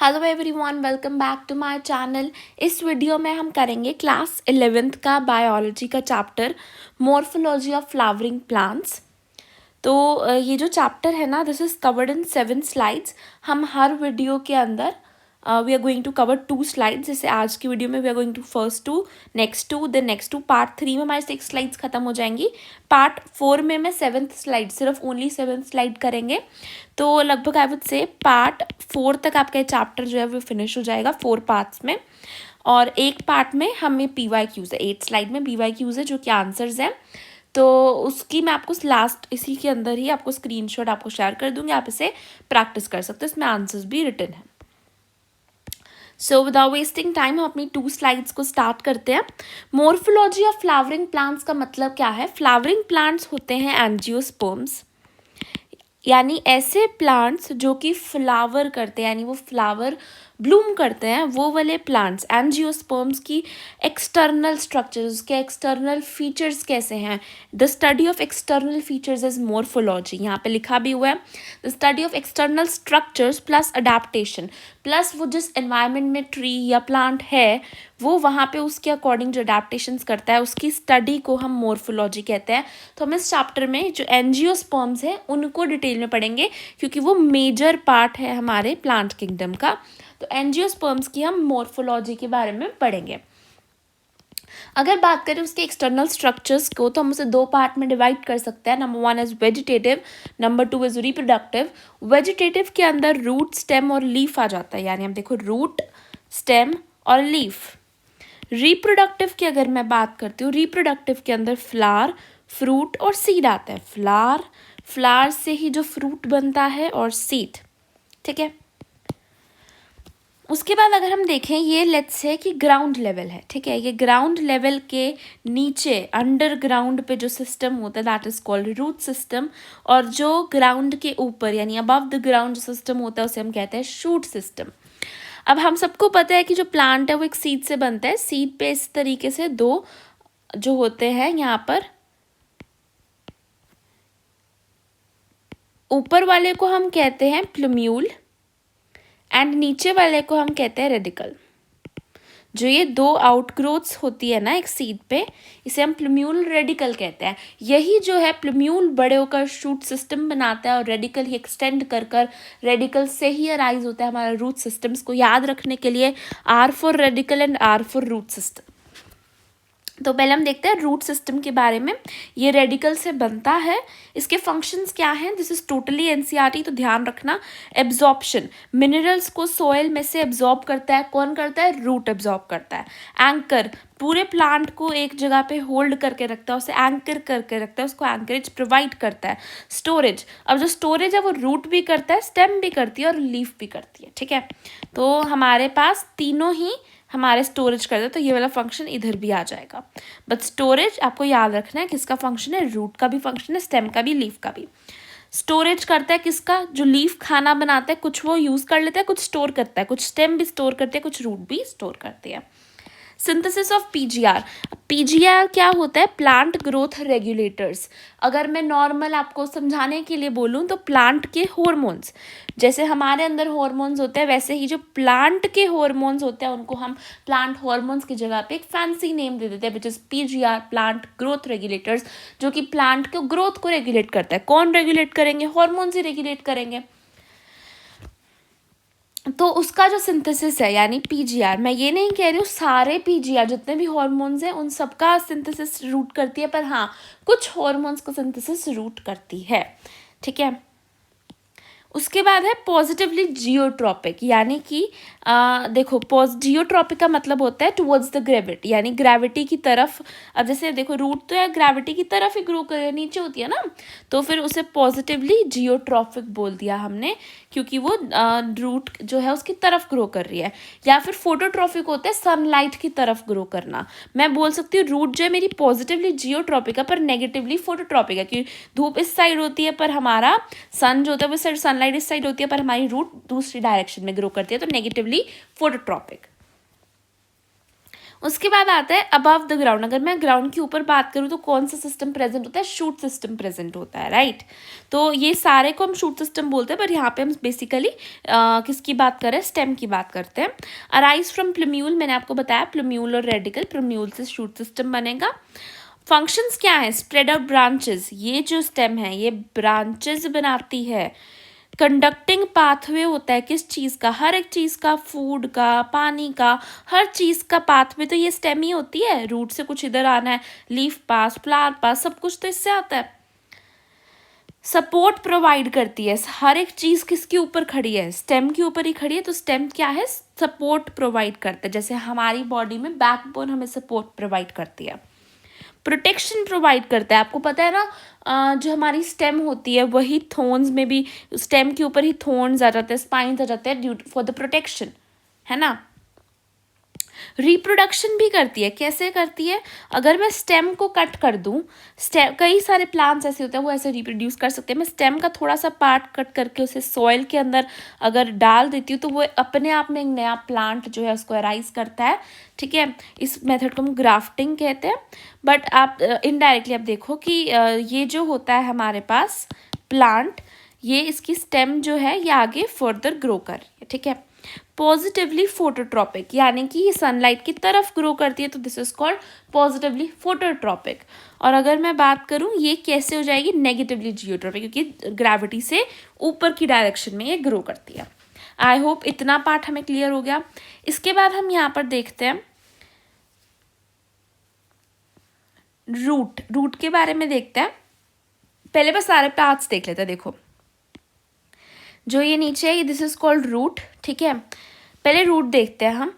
Hello everyone, welcome back to my channel. इस video में हम करेंगे क्लास 11th का बायोलॉजी का chapter morphology of flowering plants. तो ये जो चैप्टर है ना, this is covered in 7 slides. हम हर वीडियो के अंदर we are going to cover 2 slides. जैसे आज की वीडियो में we are going to first 2, next 2, then next 2। Part 3 में हमारी 6 स्लाइड्स खत्म हो जाएंगी। पार्ट 4 में मैं 7th स्लाइड, सिर्फ ओनली 7th स्लाइड करेंगे। तो लगभग आई वुड से पार्ट 4 तक आपका ये चैप्टर जो है वो फिनिश हो जाएगा 4 पार्ट्स में। और एक पार्ट में हमें PYQs है, 8 स्लाइड में PYQs है जो कि आंसर्स हैं। तो उसकी मैं आपको लास्ट इसी के अंदर ही आपको स्क्रीनशॉट आपको शेयर कर दूंगी, आप इसे प्रैक्टिस कर सकते हो, इसमें आंसर्स भी रिटन है। सो विदाउट वेस्टिंग टाइम हम अपनी 2 स्लाइड्स को स्टार्ट करते हैं। मॉर्फोलॉजी ऑफ फ्लावरिंग प्लांट्स का मतलब क्या है? फ्लावरिंग प्लांट्स होते हैं एंजियोस्पर्म्स, यानी ऐसे प्लांट्स जो कि फ्लावर करते हैं, यानी वो फ्लावर ब्लूम करते हैं, वो वाले प्लांट्स। एंजियोस्पर्म्स की एक्सटर्नल स्ट्रक्चर्स, उसके एक्सटर्नल फीचर्स कैसे हैं? The study of external features is morphology. यहाँ पे लिखा भी हुआ है the study of external structures plus adaptation, plus वो जिस एनवायरनमेंट में ट्री या प्लांट है वो वहाँ पे उसके अकॉर्डिंग जो अडेप्टेशंस करता है, उसकी स्टडी को हम मॉर्फोलॉजी कहते हैं। तो हम इस चैप्टर में जो एंजियोस्पर्म्स हैं उनको डिटेल में पढ़ेंगे, क्योंकि वो मेजर पार्ट है हमारे प्लांट किंगडम का। तो एंजियोस्पर्म्स की हम मॉर्फोलॉजी के बारे में पढ़ेंगे। अगर बात करें उसके एक्सटर्नल स्ट्रक्चर्स को, तो हम उसे 2 पार्ट में डिवाइड कर सकते हैं। Number 1 is vegetative, number 2 is reproductive. Vegetative के अंदर रूट, स्टेम और लीफ आ जाता है, यानी हम देखो रूट, स्टेम और लीफ। रिप्रोडक्टिव की अगर मैं बात करती हूँ, रिप्रोडक्टिव के अंदर फ्लावर, फ्रूट और सीड आता है। फ्लावर से ही जो फ्रूट बनता है और सीड, ठीक है। उसके बाद अगर हम देखें, ये लेट्स से कि ग्राउंड लेवल है, ठीक है। ये ग्राउंड लेवल के नीचे अंडरग्राउंड पे जो सिस्टम होता है that is called root system, और जो ग्राउंड के ऊपर यानी अबव द ग्राउंड जो सिस्टम होता है उसे हम कहते हैं शूट सिस्टम। अब हम सबको पता है कि जो प्लांट है वो एक सीड से बनता है। सीड पे इस तरीके से 2 जो होते हैं, यहाँ पर ऊपर वाले को हम कहते हैं प्लूम्यूल एंड नीचे वाले को हम कहते हैं रेडिकल। जो ये 2 आउटग्रोथ्स होती है ना एक सीड पे, इसे हम प्लूम्यूल रेडिकल कहते हैं। यही जो है प्लूम्यूल बड़े होकर शूट सिस्टम बनाता है, और रेडिकल ही एक्सटेंड कर रेडिकल से ही अराइज होता है हमारा रूट सिस्टम्स को याद रखने के लिए। R for radical and R for root system. तो पहले हम देखते हैं रूट सिस्टम के बारे में। ये रेडिकल से बनता है। इसके फंक्शंस क्या हैं? दिस इज टोटली एनसीईआरटी, तो ध्यान रखना। एब्जॉर्प्शन, मिनरल्स को सोइल में से एब्जॉर्ब करता है। कौन करता है? रूट एब्जॉर्ब करता है। एंकर, पूरे प्लांट को एक जगह पे होल्ड करके रखता है, उसे एंकर करके रखता है, उसको एंकरेज प्रोवाइड करता है। स्टोरेज, अब जो स्टोरेज है वो रूट भी करता है, स्टेम भी करती है और लीफ भी करती है, ठीक है। तो हमारे पास तीनों ही हमारे स्टोरेज करते हैं, तो ये वाला फंक्शन इधर भी आ जाएगा। बट स्टोरेज आपको याद रखना है किसका फंक्शन है? रूट का भी फंक्शन है, स्टेम का भी, लीफ का भी। स्टोरेज करता है किसका? जो लीफ खाना बनाता है, कुछ वो यूज कर लेता है, कुछ स्टोर करता है, कुछ स्टेम भी स्टोर करते हैं, कुछ रूट भी स्टोर करते हैं। Synthesis of PGR. पीजीआर क्या होता है? Plant growth regulators. अगर मैं नॉर्मल आपको समझाने के लिए बोलूँ तो प्लांट के हॉर्मोन्स, जैसे हमारे अंदर हॉर्मोन्स होते हैं वैसे ही जो प्लांट के हॉर्मोन्स होते हैं उनको हम प्लांट हॉर्मोन्स की जगह पे एक फैंसी नेम दे देते हैं, which is PGR, plant growth regulators, जो कि प्लांट के ग्रोथ को रेगुलेट करता है। कौन रेगुलेट करेंगे? हॉर्मोन्स ही रेगुलेट करेंगे। तो उसका जो सिंथेसिस है यानी पीजीआर, मैं ये नहीं कह रही हूँ सारे पीजीआर जितने भी हॉर्मोन्स हैं उन सबका सिंथेसिस रूट करती है, पर हाँ कुछ हॉर्मोन्स का सिंथेसिस रूट करती है, ठीक है। उसके बाद है पॉजिटिवली जियोट्रॉपिक, यानी कि देखो जियोट्रॉपिक का मतलब होता है टुवर्ड्स द ग्रेविटी, यानी ग्रेविटी की तरफ। अब जैसे देखो रूट तो है ग्रेविटी की तरफ ही ग्रो कर, नीचे होती है ना, तो फिर उसे पॉजिटिवली जियोट्रॉपिक बोल दिया हमने, क्योंकि वो रूट जो है उसकी तरफ ग्रो कर रही है। या फिर फोटोट्रॉपिक होता है सनलाइट की तरफ ग्रो करना। मैं बोल सकती हूँ रूट जो है मेरी पॉजिटिवली जियोट्रॉपिक है पर नेगेटिवली फोटोट्रॉपिक है, क्योंकि धूप इस साइड होती है पर हमारा सन जो होता है वो साइड, सनलाइट इस साइड होती है पर हमारी रूट दूसरी डायरेक्शन में ग्रो करती है, तो नेगेटिवली फोटोट्रॉपिक। उसके बाद आता है अबव द ग्राउंड। अगर मैं ग्राउंड के ऊपर बात करूँ तो कौन सा सिस्टम प्रेजेंट होता है, शूट सिस्टम प्रेजेंट होता है, राइट। तो ये सारे को हम शूट सिस्टम बोलते हैं, पर यहाँ पे हम बेसिकली किसकी बात कर रहे हैं, स्टेम की बात करते हैं। अराइज फ्रॉम प्लूम्यूल, मैंने आपको बताया प्लूम्यूल और रेडिकल, प्लूम्यूल से शूट सिस्टम बनेगा। फंक्शंस क्या है, स्प्रेड आउट ब्रांचेस, ये जो स्टेम है ये ब्रांचेस बनाती है। कंडक्टिंग पाथवे होता है किस चीज़ का, हर एक चीज़ का, फूड का, पानी का, हर चीज़ का पाथवे तो ये स्टेम ही होती है। रूट से कुछ इधर आना है, लीफ पास, फ्लावर पास, सब कुछ तो इससे आता है। सपोर्ट प्रोवाइड करती है, हर एक चीज़ किसके ऊपर खड़ी है, स्टेम के ऊपर ही खड़ी है। तो स्टेम क्या है, सपोर्ट प्रोवाइड करता है। जैसे हमारी बॉडी में बैकबोन हमें सपोर्ट प्रोवाइड करती है। प्रोटेक्शन प्रोवाइड करता है, आपको पता है ना, जो हमारी स्टेम होती है वही थोन्स में भी, स्टेम के ऊपर ही थोन्स आ जाते हैं, स्पाइन्स आ जाते हैं ड्यू फॉर द प्रोटेक्शन, है ना। रिप्रोडक्शन भी करती है, कैसे करती है, अगर मैं स्टेम को कट कर दूं, स्टेम, कई सारे प्लांट्स ऐसे होते हैं वो ऐसे रिप्रोड्यूस कर सकते हैं। मैं स्टेम का थोड़ा सा पार्ट कट करके उसे सॉइल के अंदर अगर डाल देती हूँ तो वो अपने आप में एक नया प्लांट जो है उसको अराइज करता है, ठीक है। इस मेथड को हम ग्राफ्टिंग कहते हैं। बट आप इनडायरेक्टली आप देखो कि ये जो होता है हमारे पास प्लांट, ये इसकी स्टेम जो है ये आगे फर्दर ग्रो कर रही है, ठीक है। पॉजिटिवली फोटोट्रॉपिक, यानी कि ये सनलाइट की तरफ ग्रो करती है, तो this is called positively phototropic. और अगर मैं बात करूँ ये कैसे हो जाएगी, नेगेटिवली जियोट्रॉपिक, क्योंकि ग्रेविटी से ऊपर की डायरेक्शन में ये ग्रो करती है। आई होप इतना पार्ट हमें क्लियर हो गया। इसके बाद हम यहाँ पर देखते हैं रूट, रूट के बारे में देखते हैं। पहले बस सारे पार्ट्स देख लेते हैं। देखो जो ये नीचे है ये दिस इज कॉल्ड रूट, ठीक है। पहले रूट देखते हैं हम।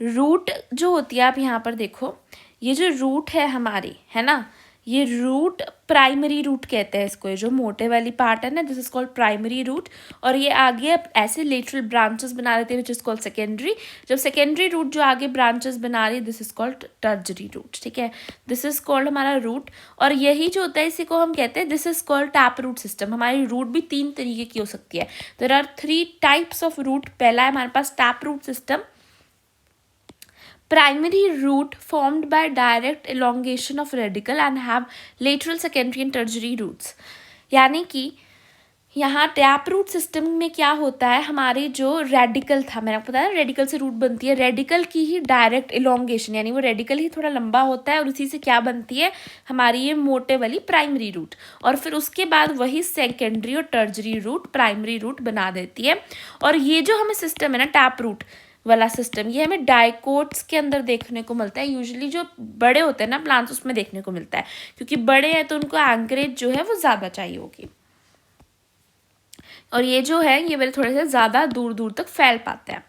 रूट जो होती है, आप यहाँ पर देखो, ये जो रूट है हमारी, है ना, ये रूट प्राइमरी रूट कहते हैं इसको, ये जो मोटे वाली पार्ट है ना, this is called primary root. और ये आगे ऐसे लेटरल ब्रांचेस बना देते हैं विच इज कॉल्ड सेकेंडरी। जब सेकेंडरी रूट जो आगे ब्रांचेस बना रही है this is called tertiary root, ठीक है। दिस इज कॉल्ड हमारा रूट। और यही जो होता है इसी को हम कहते हैं this is called tap root system. हमारी रूट भी 3 तरीके की हो सकती है। There are 3 types of root. पहला है हमारे पास tap root system, primary root formed by direct elongation of radical and have lateral, secondary and tertiary roots। यानी कि यहाँ टैप रूट सिस्टम में क्या होता है, हमारी जो रेडिकल था, मैंने आपको बताया रेडिकल से रूट बनती है, रेडिकल की ही डायरेक्ट इलोंगेशन, यानी वो रेडिकल ही थोड़ा लंबा होता है और उसी से क्या बनती है हमारी ये मोटे वाली प्राइमरी रूट। और फिर उसके बाद वही सेकेंडरी और टर्जरी रूट प्राइमरी रूट बना देती है। और ये जो हमें सिस्टम है ना टैप रूट वाला सिस्टम, ये हमें डाइकोट्स के अंदर देखने को मिलता है। यूजुअली जो बड़े होते हैं ना प्लांट्स उसमें देखने को मिलता है, क्योंकि बड़े हैं तो उनको एंकरेज जो है वो ज़्यादा चाहिए होगी। और ये जो है ये मेरे थोड़े से ज़्यादा दूर दूर तक फैल पाते हैं।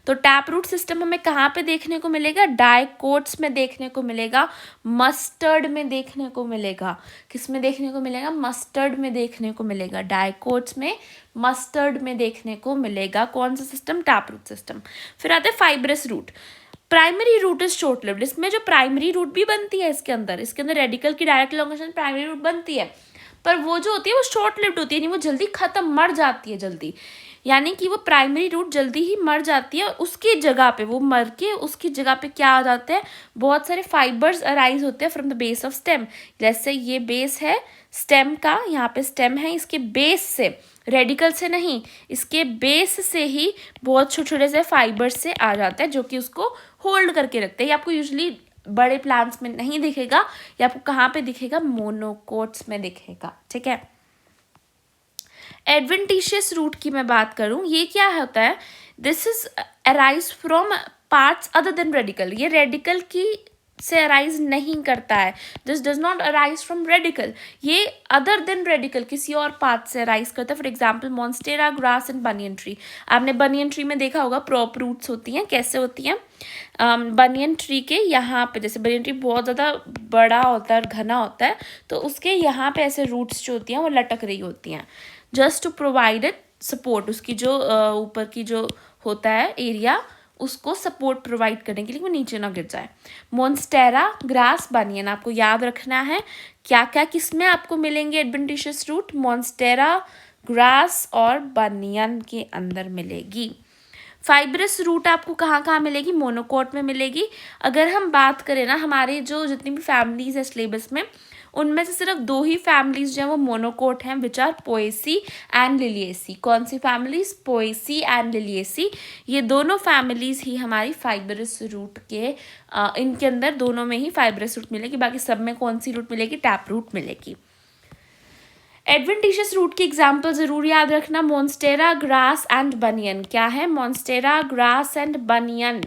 तो टैप रूट सिस्टम हमें कहाँ पे देखने को मिलेगा, डाइकोट्स में देखने को मिलेगा, मस्टर्ड में देखने को मिलेगा। किस में देखने को मिलेगा, मस्टर्ड में देखने को मिलेगा, डाइकोट्स में, मस्टर्ड में देखने को मिलेगा। कौन सा सिस्टम, टैप रूट सिस्टम। फिर आते हैं fibrous root. Primary root is short lived. इसमें जो प्राइमरी रूट भी बनती है इसके अंदर रेडिकल की डायरेक्ट इलोंगेशन प्राइमरी रूट बनती है, पर वो जो होती है वो शॉर्ट लिव्ड होती है, यानी वो जल्दी खत्म, मर जाती है जल्दी। यानी कि वो प्राइमरी रूट जल्दी ही मर जाती है और उसकी जगह पे वो मर के उसकी जगह पे क्या आ जाते हैं, बहुत सारे फाइबर्स अराइज होते हैं from the base of stem. जैसे ये बेस है स्टेम का, यहाँ पे स्टेम है, इसके बेस से, रेडिकल से नहीं, इसके बेस से ही बहुत छोटे छोटे से फाइबर्स से आ जाता है जो कि उसको होल्ड करके रखते हैं। ये आपको यूजुअली बड़े प्लांट्स में नहीं दिखेगा, ये आपको कहाँ पे दिखेगा, मोनोकोट्स में दिखेगा, ठीक है। एडवेंटिशियस रूट की मैं बात करूं, ये क्या होता है, this is arise from parts other than radical. ये रेडिकल की से अराइज नहीं करता है, this does not arise from radical, ये अदर देन रेडिकल किसी और पार्ट से अराइज करता है। For example monstera grass and banyan tree. आपने बनियन ट्री में देखा होगा प्रॉप रूट्स होती हैं, कैसे होती हैं, बनियन ट्री के यहाँ पे, जैसे बनियन ट्री बहुत ज़्यादा बड़ा होता है और घना होता है, तो उसके यहाँ पे ऐसे रूट्स जो होती हैं वो लटक रही होती हैं, just to provide it support. उसकी जो ऊपर की जो होता है एरिया, उसको सपोर्ट प्रोवाइड करने के लिए वो नीचे ना गिर जाए। मॉन्स्टेरा ग्रास बनियन, आपको याद रखना है क्या क्या किस में आपको मिलेंगे एडवेंटिशियस रूट, मॉन्स्टेरा ग्रास और बनियन के अंदर मिलेगी। फाइब्रस रूट आपको कहाँ कहाँ मिलेगी, मोनोकोट में मिलेगी। अगर हम बात करें ना, हमारे जो जितनी भी फैमिलीज है सिलेबस में, उनमें से सिर्फ 2 ही फैमिलीज जो है वो मोनोकोट हैं, which are Poaceae and Liliaceae. कौन सी फैमिलीज, पोएसी एंड लिलिएसी, ये दोनों फैमिलीज ही हमारी फाइब्रस रूट के इनके अंदर दोनों में ही फाइब्रस रूट मिलेगी। बाकी सब में कौन सी रूट मिलेगी, टैप रूट मिलेगी। एडवेंटिशियस रूट की एग्जाम्पल जरूर याद रखना, मोन्स्टेरा, ग्रास एंड बनियन। क्या है, मोन्स्टेरा, ग्रास एंड बनियन।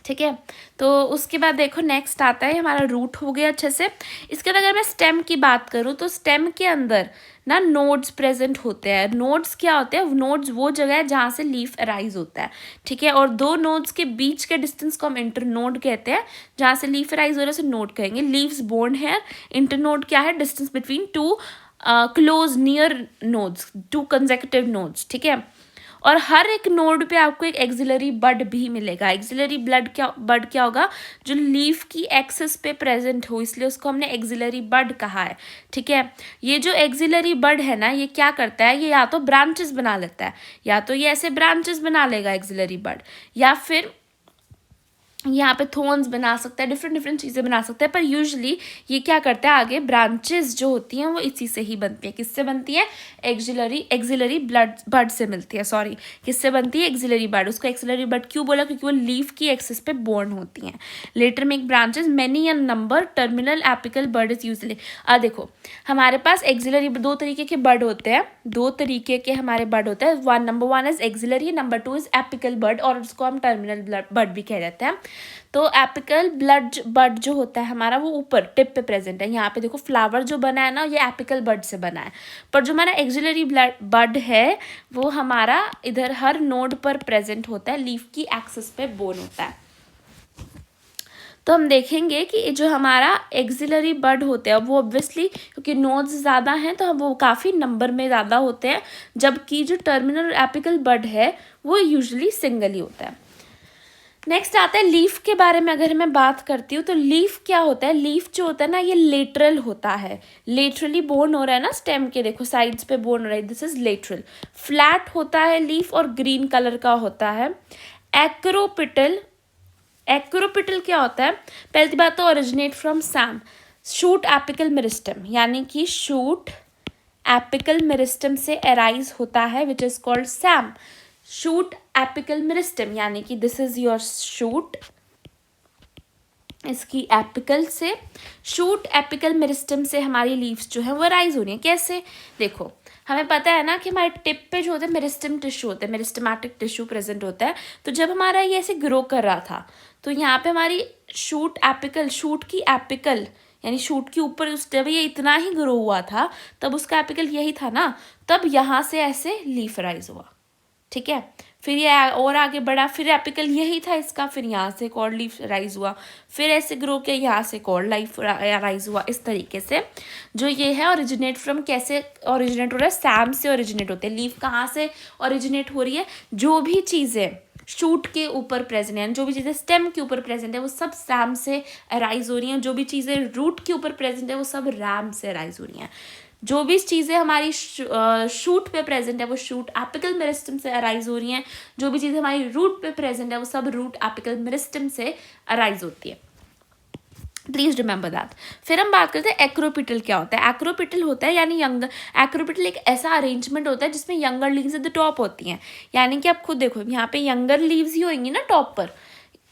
ठीक है, तो उसके बाद देखो नेक्स्ट आता है हमारा रूट हो गया अच्छे से। इसके बाद अगर मैं स्टेम की बात करूँ तो स्टेम के अंदर ना नोड्स प्रेजेंट होते हैं। नोड्स क्या होते हैं, नोड्स वो जगह है जहाँ से लीफ अराइज होता है। ठीक है, और 2 नोड्स के बीच के डिस्टेंस को हम इंटरनोड कहते हैं। जहाँ से लीफ अराइज हो रहा है उसे नोड कहेंगे। लीव्स बोर्न हेयर, इंटरनोड क्या है, distance between 2 close near nodes, 2 consecutive nodes. ठीक है, और हर एक नोड पे आपको एक एक्सिलरी बड भी मिलेगा। एक्सिलरी बड क्या होगा, जो लीफ की एक्सिस पे प्रेजेंट हो, इसलिए उसको हमने एक्सिलरी बड कहा है। ठीक है, ये जो एक्सिलरी बड है ना, ये क्या करता है, ये या तो ब्रांचेस बना लेता है, या तो ये ऐसे ब्रांचेस बना लेगा एक्सिलरी बड, या फिर यहाँ पे थोन्स बना सकता है, डिफरेंट चीज़ें बना सकता है। पर यूजुअली ये क्या करता है, आगे ब्रांचेस जो होती हैं वो इसी से ही बनती है। किससे बनती है, एक्सिलरी बड से मिलती है। सॉरी, किससे बनती है, एक्सिलरी बड। उसको एक्सिलरी बड क्यों बोला, क्योंकि वो लीफ की एक्सिस पे बोर्न होती हैं। Later make branches many in number, terminal apical bud is usually. देखो हमारे पास एक्सिलरी 2 तरीके के बड होते हैं, 2 तरीके के हमारे बड होते हैं। Number 1 is axillary, number 2 is apical bud, और उसको हम टर्मिनल बड भी कह देते हैं। तो एपिकल बड जो होता है हमारा, वो ऊपर टिप पे प्रेजेंट है। यहाँ पे देखो फ्लावर जो बना है ना, ये एपिकल बड से बना है। पर जो हमारा एक्सिलरी बड है वो हमारा इधर हर नोड पर प्रेजेंट होता है, लीफ की एक्सिस पे बोन होता है। तो हम देखेंगे कि जो हमारा एक्सिलरी बड होते हैं वो ऑब्वियसली क्योंकि नोड्स ज़्यादा हैं तो वो काफ़ी नंबर में ज़्यादा होते हैं, जबकि जो टर्मिनल एपिकल बड है वो यूजुअली सिंगल ही होता है। नेक्स्ट आता है लीफ के बारे में। अगर मैं बात करती हूँ तो लीफ क्या होता है, लीफ जो होता है ना ये लेटरल होता है, लेटरली बोर्न हो रहा है ना स्टेम के, देखो साइड्स पे बोर्न हो रहा है, दिस इज लेटरल। फ्लैट होता है लीफ और ग्रीन कलर का होता है। एक्रोपिटल, एक्रोपिटल क्या होता है, पहली बात तो originate from Sam, shoot apical meristem, यानी कि शूट एपिकल मेरिस्टम से अराइज होता है, विच is called Sam. Shoot apical meristem, यानी कि दिस इज योर शूट, इसकी एपिकल से, शूट एपिकल मेरिस्टम से हमारी लीव्स जो है वो राइज हो रही है। कैसे, देखो हमें पता है ना कि हमारे टिप पे जो होते हैं मेरिस्टम टिश्यू होते हैं, मेरिस्टमैटिक टिश्यू प्रेजेंट होता है। तो जब हमारा ये ऐसे ग्रो कर रहा था तो यहाँ पे हमारी शूट एपिकल, शूट की एपिकल यानी शूट के ऊपर जब ये इतना ही ग्रो हुआ था तब उसका एपिकल यही था ना, तब यहाँ से ऐसे लीफ राइज हुआ। ठीक है, फिर ये और आगे बढ़ा, फिर एपिकल यही था इसका, फिर यहाँ से एक और लीफ राइज हुआ, फिर ऐसे ग्रो किया, यहाँ से एक और लीफ राइज हुआ। इस तरीके से जो ये है ओरिजिनेट फ्रॉम, कैसे ओरिजिनेट हो रहा है, सैम से ओरिजिनेट होते हैं। लीफ कहाँ से ओरिजिनेट हो रही है, जो भी चीज़ें शूट के ऊपर प्रेजेंट है, जो भी चीज़ें स्टेम के ऊपर प्रेजेंट है वो सब सैम से अराइज हो रही हैं। जो भी चीज़ें रूट के ऊपर प्रेजेंट है वो सब रैम से अराइज हो रही हैं। जो भी चीज़ें हमारी शूट पे प्रेजेंट है वो शूट एपिकल मेरिस्टम से अराइज हो रही हैं। जो भी चीज़ें हमारी रूट पे प्रेजेंट है वो सब रूट एपिकल मेरिस्टम से अराइज होती है। Please remember that. फिर हम बात करते हैं एक्रोपिटल क्या होता है। एक्रोपिटल होता है यानी यंगर, एक्रोपिटल एक ऐसा अरेंजमेंट होता है जिसमें younger leaves at the top होती हैं। यानी कि आप खुद देखो यहाँ पे यंगर लीव्स ही होंगी ना टॉप पर,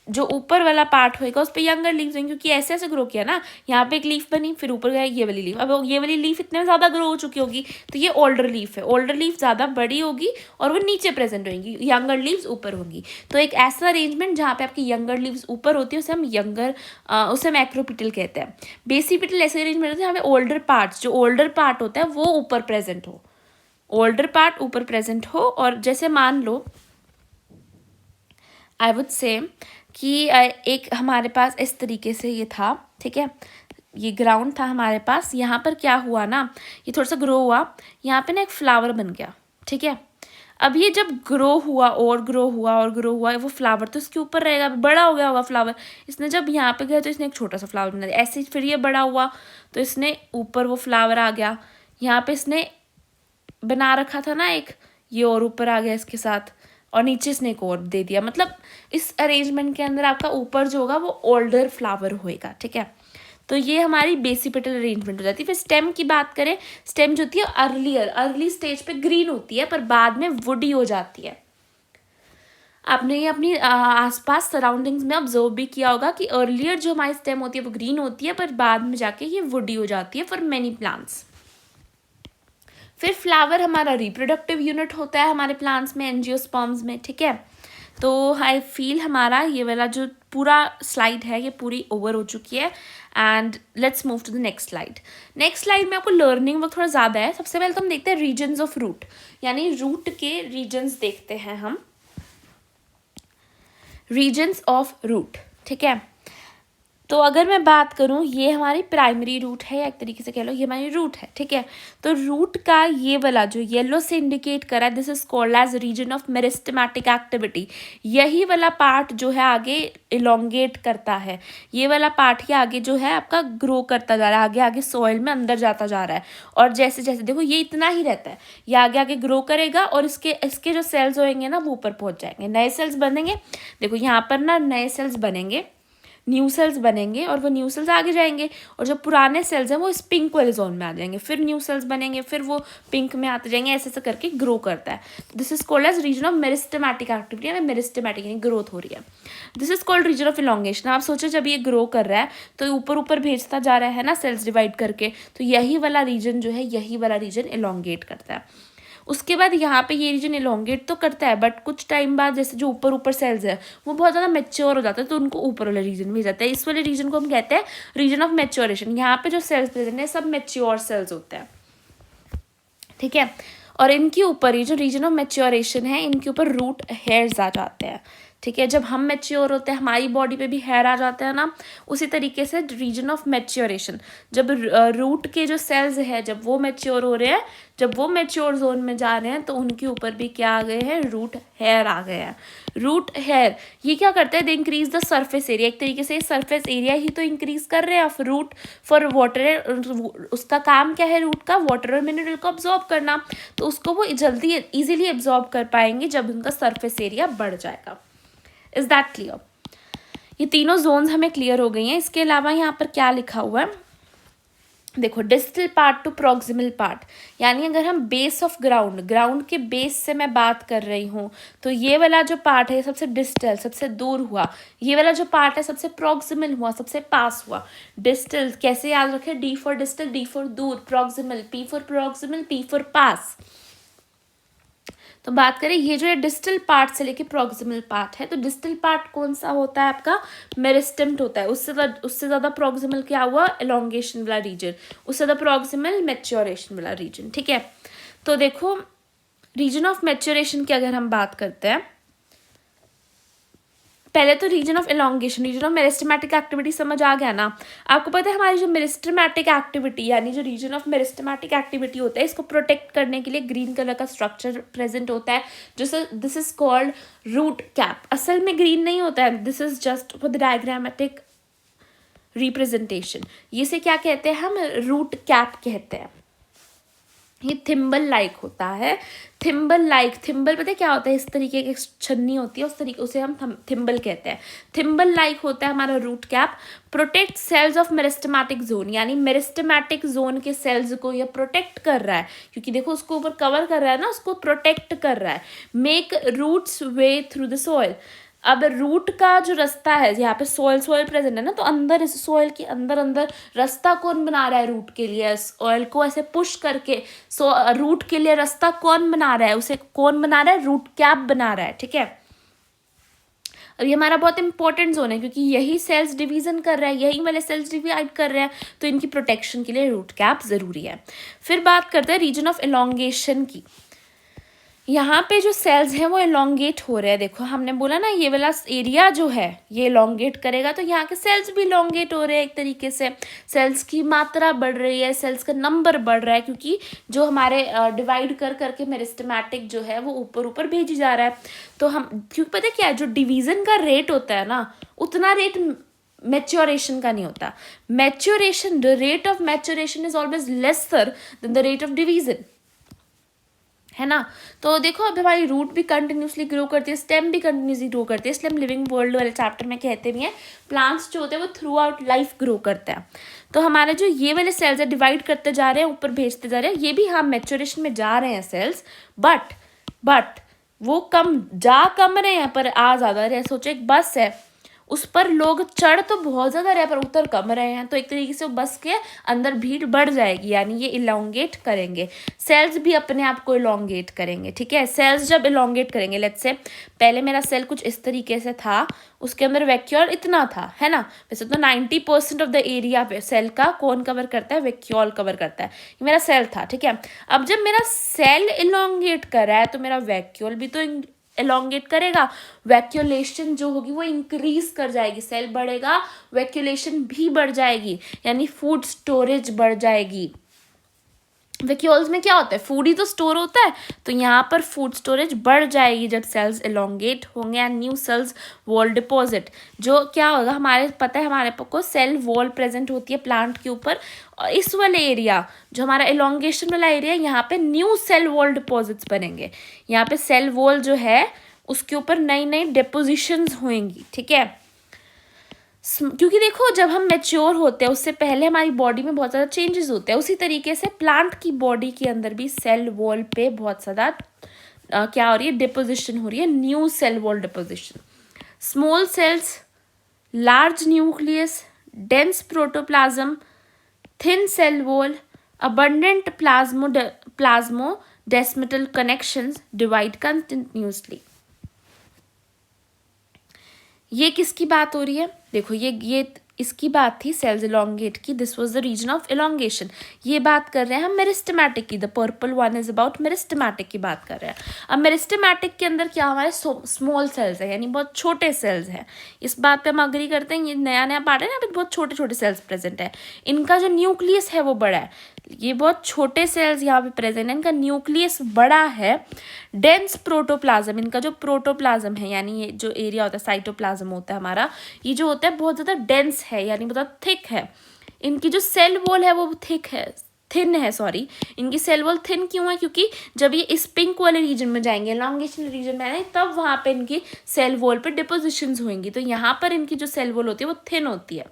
जो ऊपर वाला पार्ट होएगा उस पर यंगर लीव्स होंगी, क्योंकि ऐसे ऐसे ग्रो किया ना, यहाँ पे एक लीफ बनी फिर ऊपर गया ये वाली लीफ, अब ये वाली लीफ इतने ज़्यादा ग्रो हो चुकी होगी तो ये ओल्डर लीफ है, ओल्डर लीफ ज़्यादा बड़ी होगी और वो नीचे प्रेजेंट होंगी, यंगर लीव्स ऊपर होंगी। तो एक ऐसा अरेंजमेंट जहाँ पे आपकी यंगर लीव्स ऊपर होती है उसे हम एक्रोपिटल कहते हैं। बेसिपिटल ऐसे अरेंजमेंट होते हैं जहाँ पे ओल्डर पार्ट्स, जो ओल्डर पार्ट होता है वो ऊपर प्रेजेंट हो, ओल्डर पार्ट ऊपर प्रेजेंट हो। और जैसे मान लो आई वुड से कि एक हमारे पास इस तरीके से ये था, ठीक है, ये ग्राउंड था हमारे पास, यहाँ पर क्या हुआ ना, ये थोड़ा सा ग्रो हुआ, यहाँ पे ना एक फ्लावर बन गया। ठीक है, अब ये जब ग्रो हुआ और ग्रो हुआ और ग्रो हुआ, वो फ्लावर तो इसके ऊपर रहेगा, बड़ा हो गया होगा फ्लावर, इसने जब यहाँ पे गया तो इसने एक छोटा सा फ्लावर बना दिया। ऐसे फिर ये बड़ा हुआ तो इसने ऊपर वो फ्लावर आ गया, यहाँ पे इसने बना रखा था ना एक, ये और ऊपर आ गया इसके साथ, और नीचे स्नेक और दे दिया, मतलब इस अरेंजमेंट के अंदर आपका ऊपर जो होगा वो ओल्डर फ्लावर होएगा, ठीक है। तो ये हमारी बेसिपेटल अरेंजमेंट हो जाती है। फिर स्टेम की बात करें, स्टेम जो होती है अर्ली स्टेज पे ग्रीन होती है पर बाद में वुडी हो जाती है। आपने ये अपनी आसपास सराउंडिंग्स में ऑब्जर्व भी किया होगा कि अर्लियर जो हमारी स्टेम होती है वो ग्रीन होती है पर बाद में जाके ये वुडी हो जाती है फॉर मेनी प्लांट्स। फिर फ्लावर हमारा रिप्रोडक्टिव यूनिट होता है हमारे प्लांट्स में, एंजियोस्पर्म्स में, ठीक है। तो आई फील हमारा ये वाला जो पूरा स्लाइड है ये पूरी ओवर हो चुकी है and let's move to the next slide. Next slide में आपको लर्निंग वर्क थोड़ा ज़्यादा है। सबसे पहले तो हम देखते हैं रीजन्स ऑफ रूट, यानी रूट के रीजन्स देखते हैं हम, रीजन्स ऑफ रूट, ठीक है। तो अगर मैं बात करूं, ये हमारी प्राइमरी रूट है या एक तरीके से कह लो ये हमारी रूट है, ठीक है। तो रूट का ये वाला जो येलो से इंडिकेट करा है, this is called as region of meristematic activity. यही वाला पार्ट जो है आगे इलोंगेट करता है, ये वाला पार्ट ही आगे जो है आपका ग्रो करता जा रहा है, आगे आगे सॉइल में अंदर जाता जा रहा है। और जैसे जैसे देखो ये इतना ही रहता है, ये आगे आगे ग्रो करेगा और इसके जो सेल्स होंगे ना वो ऊपर पहुंच जाएंगे, नए सेल्स बनेंगे। देखो यहाँ पर ना नए सेल्स बनेंगे, न्यू सेल्स बनेंगे और वो न्यू सेल्स आगे जाएंगे और जो पुराने सेल्स हैं वो इस पिंक वाले जोन में आ जाएंगे, फिर न्यू सेल्स बनेंगे, फिर वो पिंक में आते जाएंगे, ऐसे ऐसे करके ग्रो करता है। This is called as region of meristematic activity, यानी मेरिस्टेमेटिक यानी ग्रोथ हो रही है। This is called region of elongation. आप सोचो जब ये ग्रो कर रहा है तो ऊपर ऊपर भेजता जा रहा है ना सेल्स डिवाइड करके, तो यही वाला रीजन जो है, यही वाला रीजन इलोंगेट करता है। उसके बाद यहाँ पे ये रीजन इलोंगेट तो करता है बट कुछ टाइम बाद जैसे जो ऊपर ऊपर सेल्स है वो बहुत ज़्यादा मैच्योर हो जाता है तो उनको ऊपर वाले रीजन में जाता है। इस वाले रीजन को हम कहते हैं रीजन ऑफ मैच्योरेशन। यहाँ पे जो सेल्स प्रेजेंट है सब मैच्योर सेल्स होते हैं, ठीक है। और इनके ऊपर ये जो रीजन ऑफ मैच्योरेशन है इनके ऊपर रूट हेयर्स आ जाते हैं, ठीक है। जब हम मैच्योर होते हैं हमारी बॉडी पे भी हेयर आ जाता है ना, उसी तरीके से रीजन ऑफ मैच्योरेशन, जब रूट के जो सेल्स है जब वो मैच्योर हो रहे हैं, जब वो मैच्योर जोन में जा रहे हैं तो उनके ऊपर भी क्या आ गए हैं, रूट हेयर आ गए हैं। रूट हेयर ये क्या करते हैं, they increase the surface area. एक तरीके से सरफेस एरिया ही तो इंक्रीज कर रहे हैं ऑफ रूट फॉर वाटर। उसका काम क्या है रूट का, वाटर और मिनरल को अब्जॉर्ब करना, तो उसको वो जल्दी इजीली अब्जॉर्ब कर पाएंगे जब उनका सरफेस एरिया बढ़ जाएगा। Is that clear? ये तीनों जोन्स हमें क्लियर हो गई हैं। इसके अलावा यहाँ पर क्या लिखा हुआ है देखो, distal part two proximal part, यानी अगर हम बेस ऑफ ग्राउंड के बेस से मैं बात कर रही हूँ तो ये वाला जो पार्ट है सबसे डिस्टल, सबसे दूर हुआ। ये वाला जो पार्ट है सबसे प्रॉक्सिमल हुआ, सबसे पास हुआ। डिस्टल कैसे याद रखें, D for distal, D for दूर, proximal, P for proximal, P for पास। तो बात करें ये जो है डिस्टल पार्ट से लेके प्रॉक्सिमल पार्ट है, तो डिस्टल पार्ट कौन सा होता है आपका, मेरिस्टेम होता है। उससे ज़्यादा प्रॉक्सिमल क्या हुआ, एलोंगेशन वाला रीजन, उससे ज़्यादा प्रॉक्सिमल मैच्योरेशन वाला रीजन, ठीक है। तो देखो रीजन ऑफ मैच्योरेशन की अगर हम बात करते हैं, पहले तो region of elongation, region of meristematic activity समझ आ गया ना। आपको पता है हमारी जो मेरिस्टेमेटिक एक्टिविटी यानी जो रीजन ऑफ मेरिस्टेमेटिक एक्टिविटी होता है इसको प्रोटेक्ट करने के लिए ग्रीन कलर का स्ट्रक्चर प्रेजेंट होता है, जो this is called root cap. असल में ग्रीन नहीं होता है, this is just for the diagrammatic representation. ये से क्या कहते हैं हम, रूट कैप कहते हैं। ये थिम्बल लाइक होता है, थिम्बल पता है क्या होता है, इस तरीके की छन्नी होती है, उस तरीके उसे हम थिम्बल कहते हैं। थिम्बल लाइक होता है हमारा root cap. Protect cells of meristematic zone, यानी मेरिस्टेमेटिक जोन के सेल्स को ये प्रोटेक्ट कर रहा है, क्योंकि देखो उसको ऊपर कवर कर रहा है ना, उसको प्रोटेक्ट कर रहा है। Make roots way through the soil. अब रूट का जो रास्ता है, यहाँ पे सॉइल प्रेजेंट है ना, तो अंदर इस सॉइल के अंदर रास्ता कौन बना रहा है रूट के लिए, ऑयल को ऐसे पुश करके रूट के लिए रास्ता कौन बना रहा है, उसे कौन बना रहा है, रूट कैप बना रहा है, ठीक है। और ये हमारा बहुत इंपॉर्टेंट जोन है क्योंकि यही सेल्स डिवीजन कर रहा है, यही वाले सेल्स डिवाइड कर रहे हैं, तो इनकी प्रोटेक्शन के लिए रूट कैप जरूरी है। फिर बात करते हैं रीजन ऑफ एलोंगेशन की। यहाँ पे जो सेल्स हैं वो एलोंगेट हो रहे हैं। देखो हमने बोला ना ये वाला एरिया जो है ये एलोंगेट करेगा, तो यहाँ के सेल्स भी एलोंगेट हो रहे हैं। एक तरीके से सेल्स की मात्रा बढ़ रही है, सेल्स का नंबर बढ़ रहा है, क्योंकि जो हमारे डिवाइड कर करके मेरिस्टेमेटिक जो है वो ऊपर ऊपर भेजी जा रहा है। तो हम क्योंकि पता है क्या है, जो डिवीजन का रेट होता है ना उतना रेट मैच्योरेशन का नहीं होता। Maturation, the rate of maturation is always lesser than the rate of division. है ना। तो देखो अब हमारी रूट भी कंटिन्यूसली ग्रो करती है, स्टेम भी कंटिन्यूसली ग्रो करती है, इसलिए हम लिविंग वर्ल्ड वाले चैप्टर में कहते भी हैं प्लांट्स जो होते हैं वो थ्रू आउट लाइफ ग्रो करते हैं। तो हमारे जो ये वाले सेल्स है डिवाइड करते जा रहे हैं, ऊपर भेजते जा रहे हैं, ये भी हाँ मैच्योरेशन में जा रहे हैं सेल्स, बट वो कम रहे हैं पर आ ज़्यादा रहे हैं। सोचो एक बस है, उस पर लोग चढ़ तो बहुत ज़्यादा रहे पर उतर कम रहे हैं, तो एक तरीके से बस के अंदर भीड़ बढ़ जाएगी, यानी ये इलोंगेट करेंगे। सेल्स भी अपने आप को इलोंगेट करेंगे, ठीक है। सेल्स जब इलोंगेट करेंगे, लेट्स से पहले मेरा सेल कुछ इस तरीके से था, उसके अंदर वैक्यूल इतना था, है ना। वैसे तो 90% ऑफ द एरिया सेल का कौन कवर करता है, वैक्यूल कवर करता है। ये मेरा सेल था, ठीक है। अब जब मेरा सेल इलोंगेट कर रहा है तो मेरा वैक्यूल भी तो एलोंगेट करेगा, वैक्यूलेशन जो होगी वो इंक्रीज कर जाएगी, सेल बढ़ेगा, वैक्यूलेशन भी बढ़ जाएगी, यानी फूड स्टोरेज बढ़ जाएगी। वैक्यूल्स में क्या होता है, फूड ही तो स्टोर होता है, तो यहाँ पर फूड स्टोरेज बढ़ जाएगी जब सेल्स एलोंगेट होंगे and new sales wall deposit. जो क्या होगा, हमारे पता है हमारे को सेल वॉल प्रेजेंट होती है प्लांट के ऊपर, और इस वाले एरिया जो हमारा एलोंगेशन वाला एरिया, यहाँ पे न्यू सेल वॉल डिपॉजिट्स बनेंगे। यहाँ पे सेल वॉल जो है उसके ऊपर नई नई डिपोजिशंस होंगी, ठीक है। क्योंकि देखो जब हम मैच्योर होते हैं उससे पहले हमारी बॉडी में बहुत ज़्यादा चेंजेस होते हैं, उसी तरीके से प्लांट की बॉडी के अंदर भी सेल वॉल पे बहुत ज़्यादा क्या हो रही है, डिपोजिशन हो रही है, new cell wall deposition. Small cells, large nucleus, dense protoplasm, thin cell wall, abundant plasmodesmatal connections divide continuously। ये किसकी बात हो रही है, देखो ये इसकी बात थी सेल्स इलोंगेट की, this was the region of elongation. ये बात कर रहे हैं हम मेरिस्टेमेटिक की, the purple one is about meristematic की बात कर रहे हैं। अब मेरिस्टेमेटिक के अंदर क्या हमारे स्मॉल सेल्स है, यानी बहुत छोटे सेल्स हैं, इस बात पे हम अग्री करते हैं। ये नया पार्ट है ना, अभी बहुत छोटे छोटे सेल्स प्रेजेंट है, इनका जो न्यूक्लियस है वो बड़ा है, ये बहुत छोटे सेल्स यहाँ पे प्रेजेंट है, इनका न्यूक्लियस बड़ा है। डेंस प्रोटोप्लाज्म, इनका जो प्रोटोप्लाज्म है यानी ये जो एरिया होता है साइटोप्लाज्म होता है हमारा, ये जो होता है बहुत ज़्यादा डेंस है, यानी बहुत थिक है। इनकी जो सेल वॉल है वो थिन है, सॉरी, इनकी सेल वॉल थिन क्यों है, क्योंकि जब ये इस पिंक वाले रीजन में जाएंगे, एलोंगेशन रीजन में आए, तब वहाँ पे इनकी सेल वॉल पे डिपोजिशंस होंगी, तो यहाँ पर इनकी जो सेल वॉल होती है वो थिन होती है।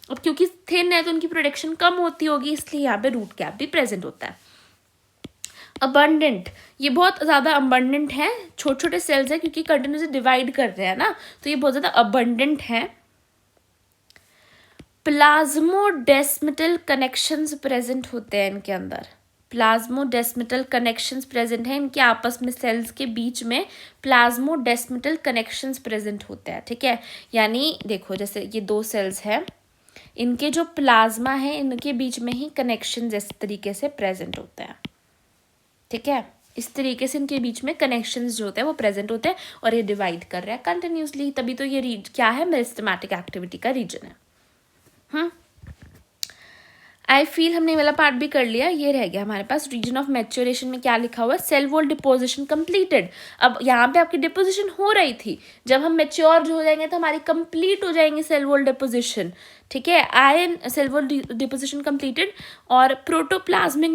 अब क्योंकि थिन है तो उनकी प्रोडक्शन कम होती होगी, इसलिए यहाँ पे रूट कैप भी प्रेजेंट होता है। अबंडेंट, ये बहुत ज़्यादा अबंडेंट है, छोटे छोटे सेल्स है क्योंकि कंटिन्यूसली डिवाइड कर रहे हैं ना, तो ये बहुत ज़्यादा अबंडेंट है। प्लाज्मोडेस्मेटल कनेक्शंस प्रेजेंट होते हैं इनके अंदर, प्लाज्मोडेस्मेटल कनेक्शंस प्रेजेंट है इनके आपस में, सेल्स के बीच में प्लाज्मोडेस्मेटल कनेक्शंस प्रेजेंट होते हैं, ठीक है। यानी देखो जैसे ये दो सेल्स हैं, इनके जो प्लाज्मा है इनके बीच में ही कनेक्शन इस तरीके से प्रेजेंट होते हैं, ठीक है। इस तरीके से इनके बीच में कनेक्शंस जो होते हैं वो प्रेजेंट होते हैं और ये डिवाइड कर रहा है कंटिन्यूसली, तभी तो ये क्या है, मेरिस्टेमेटिक एक्टिविटी का रीजन है। आई फील हमने वाला पार्ट भी कर लिया, ये रह गया हमारे पास रीजन ऑफ मैच्योरेशन में क्या लिखा हुआ है, सेल वॉल डिपोजिशन कंप्लीटेड। अब यहाँ पे आपकी डिपोजिशन हो रही थी, जब हम मैच्योर जो हो जाएंगे तो हमारी कंप्लीट हो जाएंगे सेल वॉल डिपोजिशन, ठीक है। आयन सेल वॉल डिपोजिशन कंप्लीटेड और प्रोटोप्लाज्मिक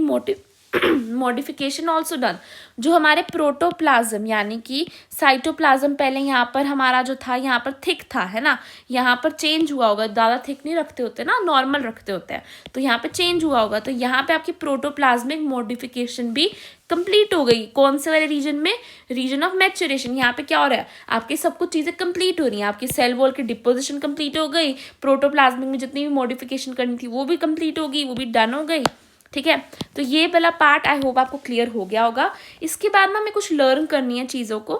मॉडिफिकेशन ऑल्सो डन। जो हमारे प्रोटोप्लाज्म यानी कि साइटोप्लाज्म पहले यहाँ पर हमारा जो था यहाँ पर थिक था, है ना, यहाँ पर चेंज हुआ होगा, ज़्यादा थिक नहीं रखते होते ना, नॉर्मल रखते होते हैं, तो यहाँ पे चेंज हुआ होगा, तो यहाँ पे आपकी प्रोटोप्लाज्मिक मॉडिफिकेशन भी कंप्लीट हो गई। कौन से वाले रीजन में, रीजन ऑफ मैच्योरेशन। यहाँ पे क्या हो रहा है, आपकी सब कुछ चीज़ें कंप्लीट हो रही हैं, आपकी सेल वॉल की डिपोजिशन कंप्लीट हो गई, प्रोटोप्लाज्मिक में जितनी भी मॉडिफिकेशन करनी थी वो भी कंप्लीट हो गई, वो भी डन हो गई, ठीक है। तो ये वाला पार्ट आई होप आपको क्लियर हो गया होगा। इसके बाद ना हमें कुछ लर्न करनी है चीज़ों को।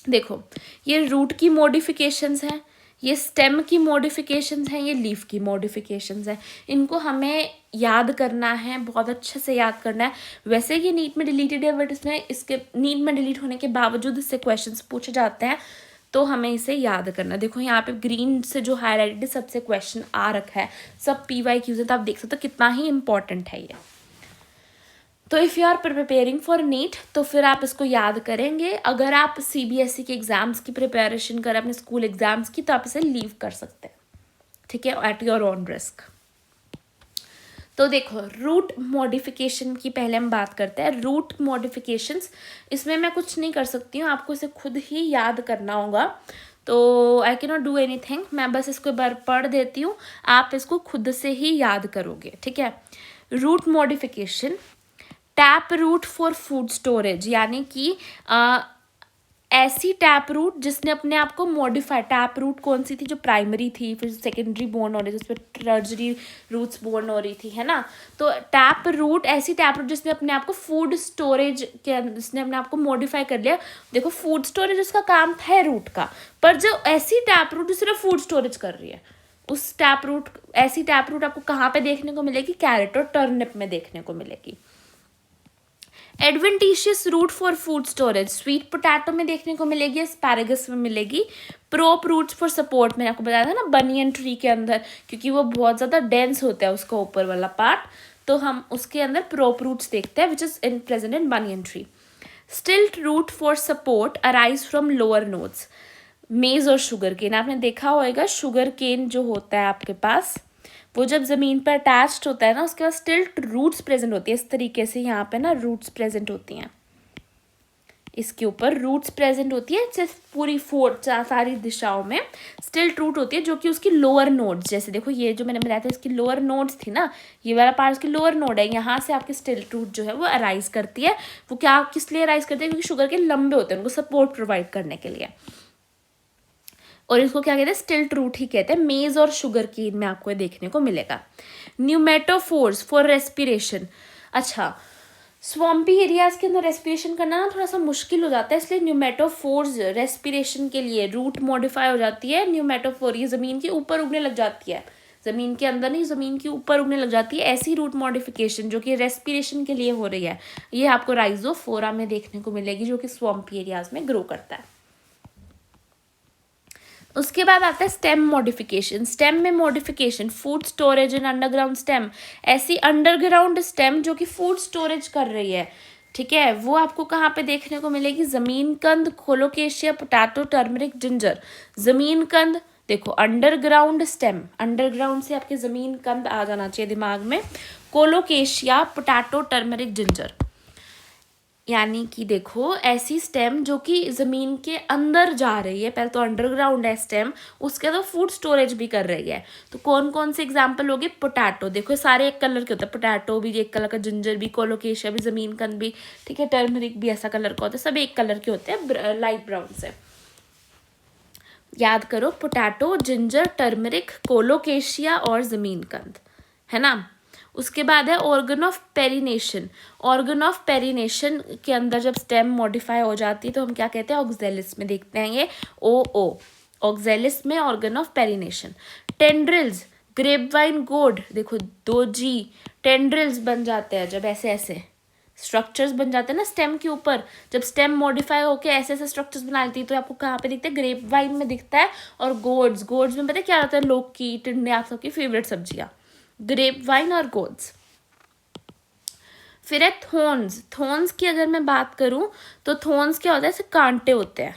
देखो ये रूट की मॉडिफिकेशंस हैं, ये स्टेम की मॉडिफिकेशंस हैं, ये लीफ की मॉडिफिकेशंस हैं, इनको हमें याद करना है, बहुत अच्छे से याद करना है। वैसे ये नीट में डिलीटेड है, बट इसमें इसके नीट में डिलीट होने के बावजूद इससे क्वेश्चंस पूछे जाते हैं, तो हमें इसे याद करना। देखो यहाँ पे ग्रीन से जो हाईलाइटेड सबसे क्वेश्चन आ रखा है, सब PYQs है, तो आप देख सकते हो कितना ही इंपॉर्टेंट है ये। तो if you are preparing for NEET तो फिर आप इसको याद करेंगे। अगर आप CBSE के एग्ज़ाम्स की प्रिपरेशन करें, अपने स्कूल एग्ज़ाम्स की, तो आप इसे लीव कर सकते हैं, ठीक है, एट योर ओन रिस्क। तो देखो रूट मॉडिफिकेशन की पहले हम बात करते हैं। रूट मॉडिफिकेशंस, इसमें मैं कुछ नहीं कर सकती हूँ, आपको इसे खुद ही याद करना होगा। तो I can not do anything, मैं बस इसको एक बार पढ़ देती हूँ, आप इसको खुद से ही याद करोगे, ठीक है। Root modification, tap root for food storage, यानी कि ऐसी टैप रूट जिसने अपने आप को मॉडिफाई, टैप रूट कौन सी थी, जो प्राइमरी थी, फिर सेकेंडरी बोर्न हो रही थी, उस पर टर्जरी रूट्स बोर्न हो रही थी, है ना। तो टैप रूट, ऐसी टैप रूट जिसने अपने आप को फूड स्टोरेज के, जिसने अपने आप को मॉडिफाई कर लिया। देखो फूड स्टोरेज उसका काम था रूट का, पर जो ऐसी टैप रूट जो सिर्फ फूड स्टोरेज कर रही है, उस टैप रूट, ऐसी टैप रूट आपको कहाँ पे देखने को मिलेगी, कैरेट और टर्निप में देखने को मिलेगी। Adventitious root for food storage, sweet potato में देखने को मिलेगी, एस्पैरागस में मिलेगी। प्रोप रूट्स फॉर सपोर्ट, मैंने आपको बताया था ना बनियन ट्री के अंदर, क्योंकि वो बहुत ज़्यादा डेंस होता है उसका ऊपर वाला पार्ट, तो हम उसके अंदर प्रोप रूट्स देखते हैं, which is in present in banyan tree. Stilt root for support arise from lower nodes, maize और शुगर केन, आपने देखा होगा शुगर केन जो होता है आपके पास, वो जब ज़मीन पर अटैच्ड होता है ना, उसके बाद स्टिल्ट रूट्स प्रेजेंट होती है, इस तरीके से यहाँ पे ना रूट्स प्रेजेंट होती हैं, इसके ऊपर रूट्स प्रेजेंट होती है, सिर्फ पूरी सारी दिशाओं में स्टिल्ट रूट होती है, जो कि उसकी लोअर नोड्स, जैसे देखो ये जो मैंने बताया था इसकी लोअर नोड्स थी ना, ये वाला पार्ट इसकी लोअर नोड है, यहाँ से आपकी स्टिल्ट रूट जो है वो अराइज करती है। वो क्या किस लिए अराइज करती है, क्योंकि शुगर के लंबे होते हैं, उनको सपोर्ट प्रोवाइड करने के लिए, और इसको क्या कहते हैं, स्टिल्ट रूट ही कहते हैं। मेज और शुगर केन में आपको देखने को मिलेगा। न्यूमेटोफोर्स फॉर रेस्पिरेशन, अच्छा स्वम्पी एरियाज के अंदर रेस्पिरेशन करना ना थोड़ा सा मुश्किल हो जाता है, इसलिए न्यूमेटोफोर्स रेस्पिरेशन के लिए रूट मॉडिफाई हो जाती है। न्यूमेटोफोर ये ज़मीन के ऊपर उगने लग जाती है, ज़मीन के अंदर नहीं, ज़मीन के ऊपर उगने लग जाती है, ऐसी रूट मॉडिफिकेशन जो कि रेस्पिरेशन के लिए हो रही है, ये आपको राइजोफोरा में देखने को मिलेगी, जो कि स्वम्पी एरियाज में ग्रो करता है। उसके बाद आता है स्टेम मॉडिफिकेशन। स्टेम में मॉडिफिकेशन, फूड स्टोरेज इन अंडरग्राउंड स्टेम, ऐसी अंडरग्राउंड स्टेम जो कि फूड स्टोरेज कर रही है, ठीक है, वो आपको कहाँ पे देखने को मिलेगी, जमीन कंद, कोलोकेशिया, पोटैटो, टर्मरिक, जिंजर। जमीन कंद देखो, अंडरग्राउंड स्टेम, अंडरग्राउंड से आपके जमीन कंद आ जाना चाहिए दिमाग में, कोलोकेशिया, पोटैटो, टर्मरिक, जिंजर, यानी कि देखो ऐसी स्टेम जो कि ज़मीन के अंदर जा रही है, पहले तो अंडरग्राउंड है स्टेम, उसके तो फूड स्टोरेज भी कर रही है। तो कौन कौन से एग्जांपल होगी, पोटैटो, देखो सारे एक कलर के होते हैं, पोटैटो भी एक कलर का, जिंजर भी, कोलोकेशिया भी, ज़मीन कंद भी, ठीक है, टर्मरिक भी ऐसा कलर का होता है, सब एक कलर के होते हैं लाइट ब्राउन से। याद करो, पोटैटो, जिंजर, टर्मरिक, कोलोकेशिया और ज़मीन कंद, है ना। उसके बाद है organ of perennation. Organ of perennation के अंदर जब स्टेम मॉडिफाई हो जाती है तो हम क्या कहते हैं, ऑक्जेलिस में देखते हैं ये ओ ऑक्जेलिस में organ of perennation. Tendrils, grape vine gourd, देखो 2G, टेंड्रिल्स बन जाते हैं जब ऐसे ऐसे स्ट्रक्चर्स बन जाते हैं ना स्टेम के ऊपर, जब स्टेम मॉडिफाई होकर ऐसे ऐसे स्ट्रक्चर्स बना लेती है, तो आपको कहाँ पे दिखता है, ग्रेप वाइन में दिखता है। और गोड्स में पता है क्या होता है, लौकी, टिंडे, आप सबकी फेवरेट सब्जियाँ, ग्रेप वाइन और गोड्स। फिर है थोन्स की अगर मैं बात करूं तो थोन्स क्या होता है, ऐसे कांटे होते हैं,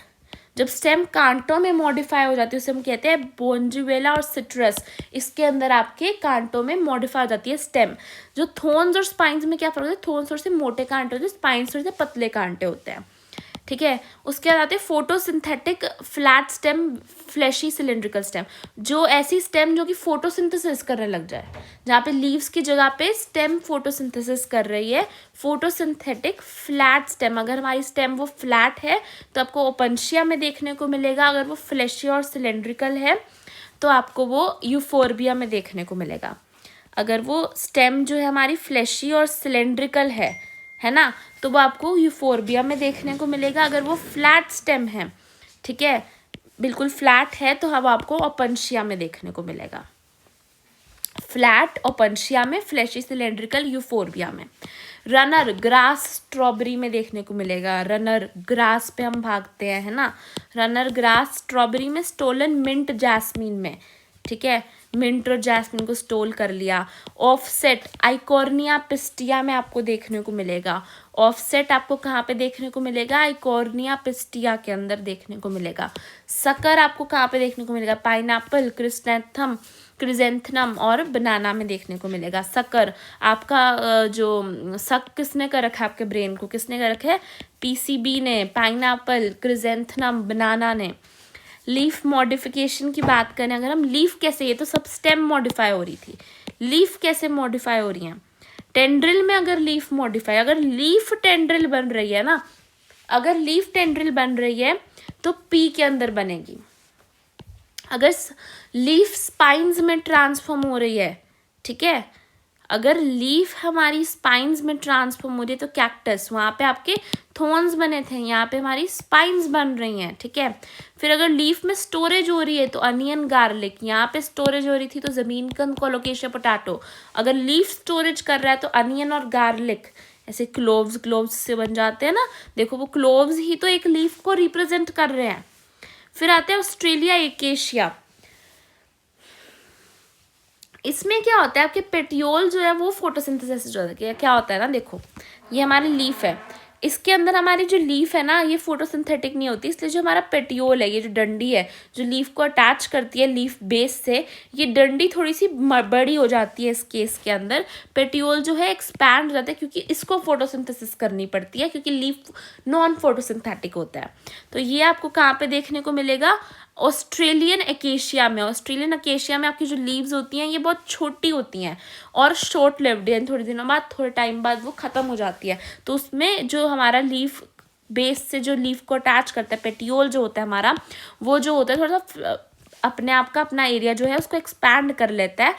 जब स्टेम कांटों में मॉडिफाई हो जाती है उसे हम कहते हैं बोंजिवेला और सिट्रस, इसके अंदर आपके कांटों में मॉडिफाई हो जाती है स्टेम। जो थोन्स और स्पाइंस में क्या फर्क होता है, थोन्स थोड़े से मोटे कांटे होते हैं, स्पाइंस थोड़े से पतले कांटे होते हैं, ठीक है। उसके बाद आते हैं photosynthetic flat stem, fleshy cylindrical stem, जो ऐसी स्टेम जो कि फोटोसिंथेसिस करने लग जाए, जहाँ पे लीव्स की जगह पे स्टेम फोटोसिंथेसिस कर रही है, फोटोसिंथेटिक फ्लैट स्टेम। अगर हमारी स्टेम वो फ्लैट है तो आपको ओपनशिया में देखने को मिलेगा, अगर वो फ्लैशी और सिलेंड्रिकल है तो आपको वो यूफोर्बिया में देखने को मिलेगा। अगर वो स्टेम जो है हमारी फ्लैशी और सिलेंड्रिकल है ना, तो वो आपको यूफोर्बिया में देखने को मिलेगा। अगर वो फ्लैट स्टेम है, ठीक है, बिल्कुल फ्लैट है, तो अब आपको ओपनशिया में देखने को मिलेगा। फ्लैट ओपनशिया में, फ्लैशी सिलेंड्रिकल यूफोर्बिया में। रनर ग्रास स्ट्रॉबेरी में देखने को मिलेगा, रनर ग्रास पे हम भागते हैं, है ना, रनर ग्रास स्ट्रॉबेरी में। स्टोलन मिंट जैस्मीन में, ठीक है, मिंट और जैस्मिन को स्टोल कर लिया। ऑफसेट आइकॉर्निया पिस्टिया में आपको देखने को मिलेगा। ऑफसेट आपको कहाँ पे देखने को मिलेगा, आइकॉर्निया पिस्टिया के अंदर देखने को मिलेगा। सकर आपको कहाँ पे देखने को मिलेगा, पाइनएप्पल, क्रिसैंथेमम, क्रिजेंथनम और बनाना में देखने को मिलेगा। सकर, आपका जो सक किसने कर रखा है आपके ब्रेन को, किसने कर रखा है, पीसीबी ने, पाइनएप्पल, क्रिजेंथनम, बनाना ने। लीफ मॉडिफिकेशन की बात करें अगर हम, लीफ कैसे, ये तो सब स्टेम मॉडिफाई हो रही थी, लीफ कैसे मॉडिफाई हो रही हैं, टेंड्रिल में अगर लीफ मॉडिफाई, अगर लीफ टेंड्रिल बन रही है ना, अगर लीफ टेंड्रिल बन रही है तो पी के अंदर बनेगी। अगर लीफ स्पाइन्स में ट्रांसफॉर्म हो रही है, ठीक है, अगर लीफ हमारी स्पाइन्स में ट्रांसफॉर्म हो रही है तो कैक्टस, वहाँ पे आपके थॉर्न्स बने थे, यहाँ पे हमारी स्पाइन्स बन रही हैं, ठीक है। फिर अगर लीफ में स्टोरेज हो रही है तो अनियन, गार्लिक, यहाँ पे स्टोरेज हो रही थी तो ज़मीन कंद, कोलोकेशिया, पोटैटो। अगर लीफ स्टोरेज कर रहा है तो अनियन और गार्लिक, ऐसे क्लोव्स, क्लोव्स से बन जाते हैं ना, देखो वो क्लोव्स ही तो एक लीफ को रिप्रेजेंट कर रहे हैं। फिर आते हैं ऑस्ट्रेलिया एकेशिया, इसमें क्या होता है, आपके पेटियोल जो है वो फोटोसिंथेसिस जो है, क्या होता है ना, देखो ये हमारी लीफ है, इसके अंदर हमारी जो लीफ है ना ये फोटोसिंथेटिक नहीं होती, इसलिए जो हमारा पेटियोल है, ये जो डंडी है जो लीफ को अटैच करती है लीफ बेस से, ये डंडी थोड़ी सी बड़ी हो जाती है इस केस के अंदर। पेटियोल जो है एक्सपैंड हो जाता है क्योंकि इसको फोटोसिंथेसिस करनी पड़ती है, क्योंकि लीफ नॉन फोटोसिंथेटिक होता है। तो ये आपको कहाँ पे देखने को मिलेगा, ऑस्ट्रेलियन एकेशिया में। ऑस्ट्रेलियन एकेशिया में आपकी जो लीव्स होती हैं ये बहुत छोटी होती हैं और शॉर्ट लिव्ड है, थोड़े दिनों बाद, थोड़े टाइम बाद वो ख़त्म हो जाती है। तो उसमें जो हमारा लीफ बेस से जो लीफ को अटैच करता है, पेटियोल जो होता है हमारा, वो जो होता है थोड़ा सा अपने आप का अपना एरिया जो है उसको एक्सपैंड कर लेता है।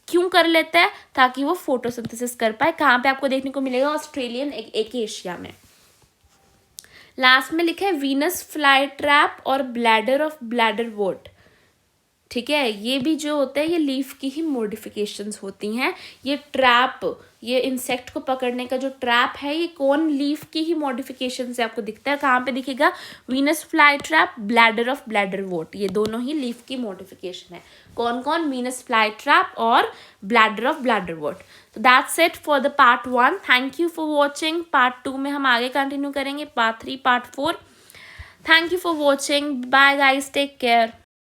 क्यों कर लेता है, ताकि वो फोटोसिंथेसिस कर पाए। कहाँ पे आपको देखने को मिलेगा, ऑस्ट्रेलियन एकेशिया में। लास्ट में लिखा है वीनस फ्लाई ट्रैप और ब्लैडर ऑफ ब्लैडर वोट, ठीक है। ये भी जो होता है ये लीफ की ही मॉडिफिकेशंस होती हैं। ये ट्रैप, ये इंसेक्ट को पकड़ने का जो ट्रैप है ये कौन, लीफ की ही मॉडिफिकेशन से आपको दिखता है। कहाँ पे दिखेगा, Venus fly trap, bladder of bladderwort, ये दोनों ही लीफ की मॉडिफिकेशन है। कौन कौन, वीनस फ्लाई ट्रैप और ब्लैडर ऑफ ब्लैडर वोट। तो that's it for the part 1। Thank you for watching. Part 2 में हम आगे कंटिन्यू करेंगे, part 3, part 4। Thank you for watching. Bye guys, take care.